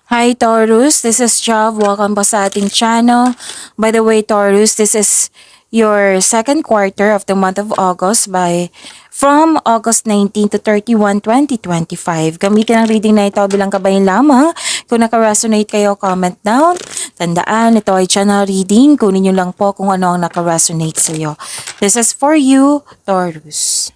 Hi Taurus, this is Jav. Welcome po sa ating channel. By the way, Taurus, this is your second quarter of the month of August from August 19 to 31, 2025. Gamitin ang reading na ito bilang kabayan lamang. Kung naka-resonate kayo, comment down. Tandaan, ito ay channel reading. Kunin nyo lang po kung ano ang naka-resonate sa iyo. This is for you, Taurus.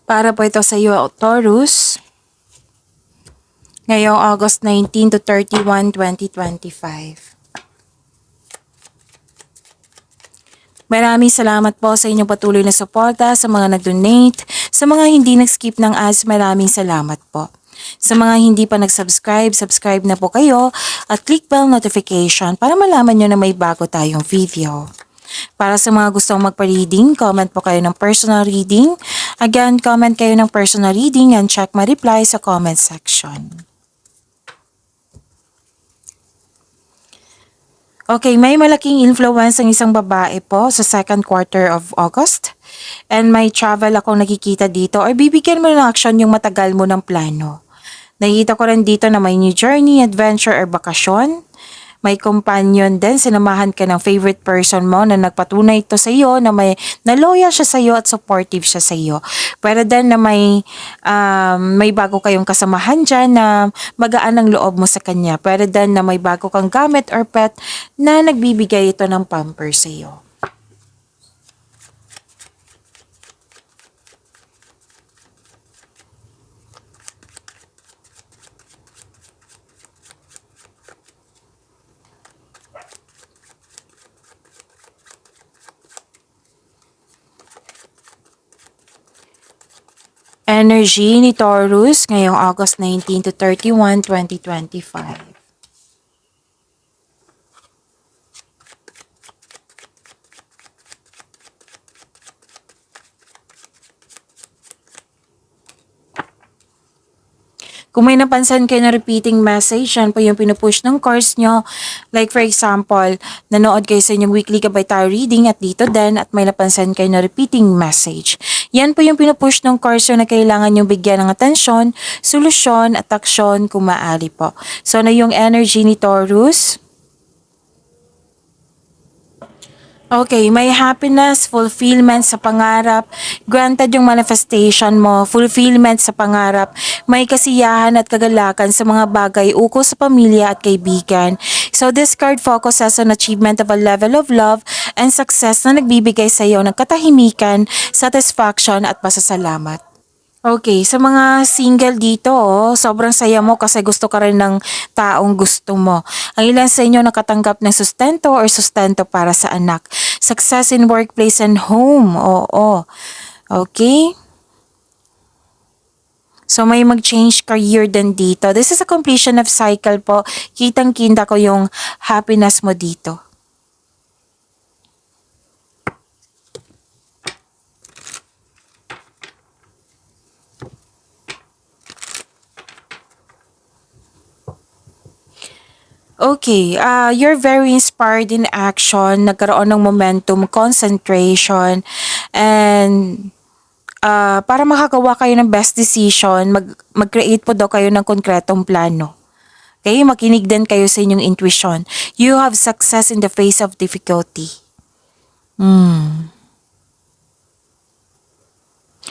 Para po ito sa iyo, Taurus. Ngayong August 19 to 31, 2025. Maraming salamat po sa inyong patuloy na suporta, sa mga nag-donate, sa mga hindi nag-skip ng ads, maraming salamat po. Sa mga hindi pa nag-subscribe, subscribe na po kayo at click bell notification para malaman nyo na may bago tayong video. Para sa mga gustong magpa-reading, comment po kayo ng personal reading. Again, comment kayo ng personal reading and check my reply sa comment section. Okay, may malaking influence ang isang babae po sa second quarter of August. And may travel akong nakikita dito or bibigyan mo ng action yung matagal mo ng plano. Nakikita ko rin dito na may new journey, adventure or bakasyon. May companion din, sinamahan ka ng favorite person mo na nagpatunay ito sa iyo na loyal siya sa iyo at supportive siya sa iyo. Pero din na may bago kayong kasamahan dyan na magaan ang loob mo sa kanya. Pero din na may bago kang gamit or pet na nagbibigay ito ng pamper sa iyo. Energy ni Taurus ngayong August 19 to 31, 2025. Kung may napansin kayo na repeating message, yan po yung pinupush ng cards nyo. Like for example, nanood kayo sa inyong weekly gabay tarot reading at dito din at may napansin kayo na repeating message. Yan po yung pinupush ng cards nyo na kailangan nyo bigyan ng atensyon, solusyon at aksyon kung maaari po. So na yung energy ni Taurus. Okay, may happiness, fulfillment sa pangarap, granted yung manifestation mo, fulfillment sa pangarap, may kasiyahan at kagalakan sa mga bagay ukol sa pamilya at kaibigan. So this card focuses on achievement of a level of love and success na nagbibigay sa iyo ng katahimikan, satisfaction at pasasalamat. Okay, sa mga single dito, sobrang saya mo kasi gusto ka rin ng taong gusto mo. Ang ilan sa inyo nakatanggap ng sustento or sustento para sa anak. Success in workplace and home, oo. Okay? So may mag-change career din dito. This is a completion of cycle po. Kitang-kita ko yung happiness mo dito. Okay, you're very inspired in action, nagkaroon ng momentum, concentration, and para makagawa kayo ng best decision, mag-create po daw kayo ng konkretong plano. Okay, makinig din kayo sa inyong intuition. You have success in the face of difficulty.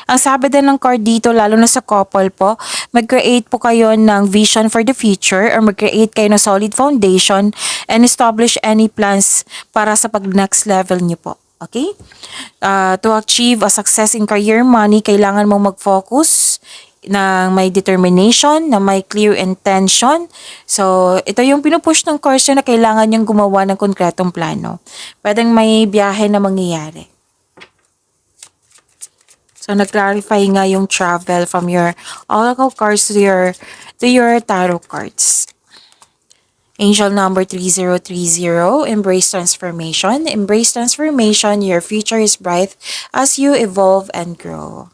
Ang sabi din ng card dito, lalo na sa couple po, mag-create po kayo ng vision for the future or mag-create kayo ng solid foundation and establish any plans para sa pag-next level niyo po. Okay? To achieve a success in career, money, kailangan mong mag-focus na may determination, na may clear intention. So, ito yung pinupush ng course na kailangan niyang gumawa ng konkretong plano. Pwedeng may biyahe na mangyayari. So, nag-clarify nga yung travel from your oracle cards to your tarot cards. Angel number 3030, embrace transformation. Embrace transformation, your future is bright as you evolve and grow.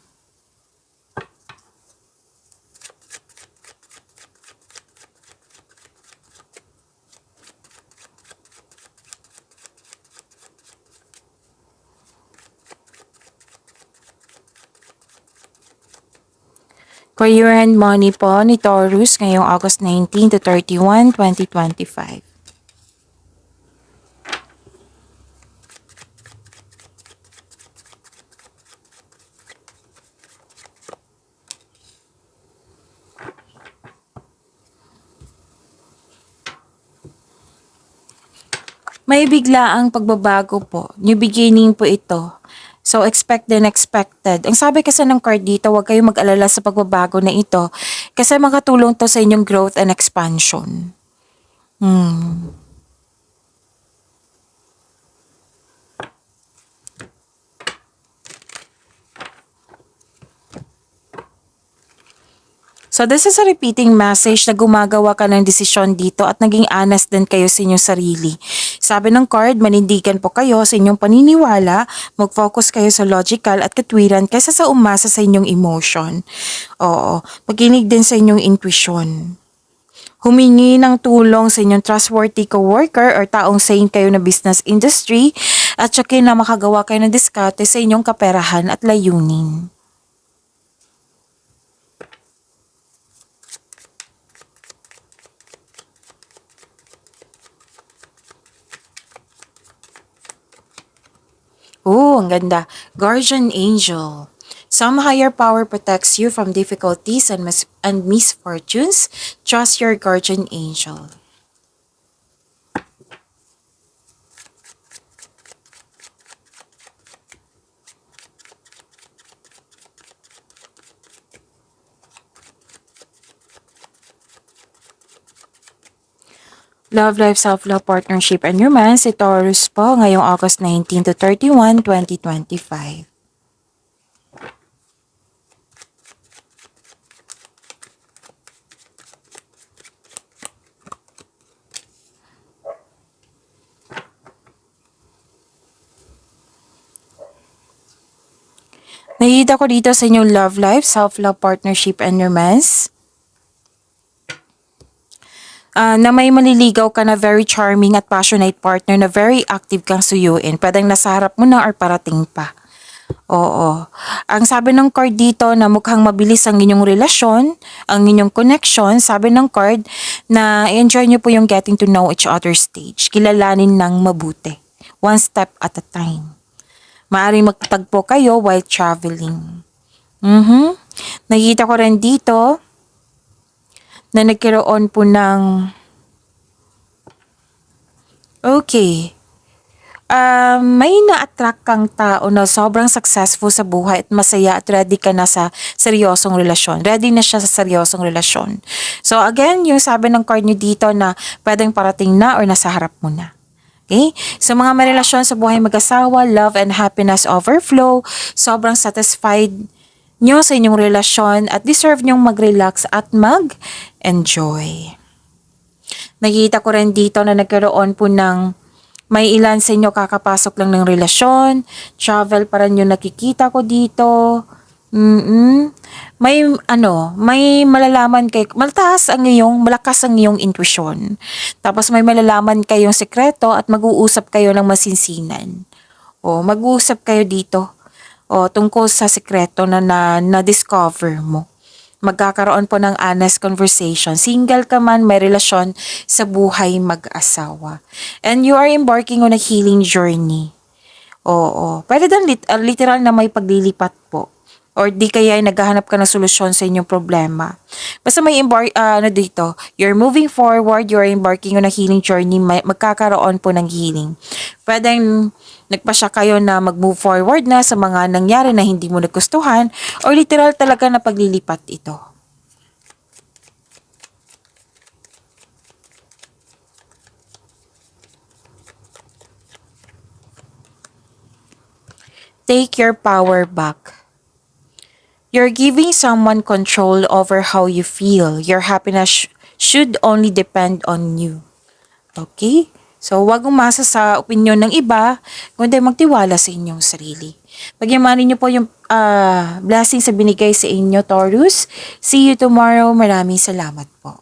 Career and money po ni Taurus ngayong August 19 to 31, 2025. May biglaang pagbabago po. New beginning po ito. So, expect the unexpected. Ang sabi kasi ng card dito, huwag kayong mag-alala sa pagbabago na ito kasi makatulong to sa inyong growth and expansion. So this is a repeating message na gumagawa ka ng desisyon dito at naging honest din kayo sa inyong sarili. Sabi ng card, manindigan po kayo sa inyong paniniwala, mag-focus kayo sa logical at katwiran kaysa sa umasa sa inyong emotion. Oo, makinig din sa inyong intuition. Humingi ng tulong sa inyong trustworthy coworker or taong sane kayo na business industry at tsakin na makagawa kayo ng diskarte sa inyong kaperahan at layunin. Oh, ang ganda. Guardian Angel. Some higher power protects you from difficulties and misfortunes. Trust your guardian angel. Love Life, Self-Love, Partnership, and Romance, si Taurus po ngayong August 19 to 31, 2025. Nakikita ko dito sa inyong Love Life, Self-Love, Partnership, and Romance. Na may maliligaw ka na very charming at passionate partner na very active kang suyuin. Pwedeng nasa harap mo na or parating pa. Oo. Ang sabi ng card dito na mukhang mabilis ang inyong relasyon, ang inyong connection, sabi ng card na enjoy nyo po yung getting to know each other stage. Kilalanin ng mabuti. One step at a time. Maaaring magtagpo kayo while traveling. Nakikita ko rin dito na nagkaroon po ng may na-attract kang tao na sobrang successful sa buhay at masaya at ready ka na sa seryosong relasyon. Ready na siya sa seryosong relasyon. So again, yung sabi ng card nyo dito na pwedeng parating na or nasa harap mo na. Okay? Sa mga may relasyon sa buhay mag-asawa, love and happiness overflow, sobrang satisfied nyo sa inyong relasyon at deserve nyong mag-relax at mag-enjoy. Nakikita ko rin dito na nagkaroon po ng may ilan sa inyo kakapasok lang ng relasyon, travel pa rin yung nakikita ko dito. May malalaman kayo, malakas ang iyong intuition. Tapos may malalaman kayong sekreto at mag-uusap kayo ng masinsinan. O mag-uusap kayo dito. O tungkol sa sekreto na discover mo. Magkakaroon po ng honest conversation. Single ka man, may relasyon sa buhay mag-asawa. And you are embarking on a healing journey. Oo. Pwede din literal na may paglilipat po. Or di kaya ay naghahanap ka ng solusyon sa inyong problema. Basta may dito, you're moving forward, you're embarking on a healing journey, magkakaroon po ng healing. Pwedeng nagpasya kayo na mag-move forward na sa mga nangyari na hindi mo nagustuhan or literal talaga na paglilipat ito. Take your power back. You're giving someone control over how you feel. Your happiness should only depend on you. Okay? So, huwag umasa sa opinyon ng iba, kundi magtiwala sa inyong sarili. Pagyamanin niyo po yung blessings sa binigay sa inyo, Taurus. See you tomorrow. Maraming salamat po.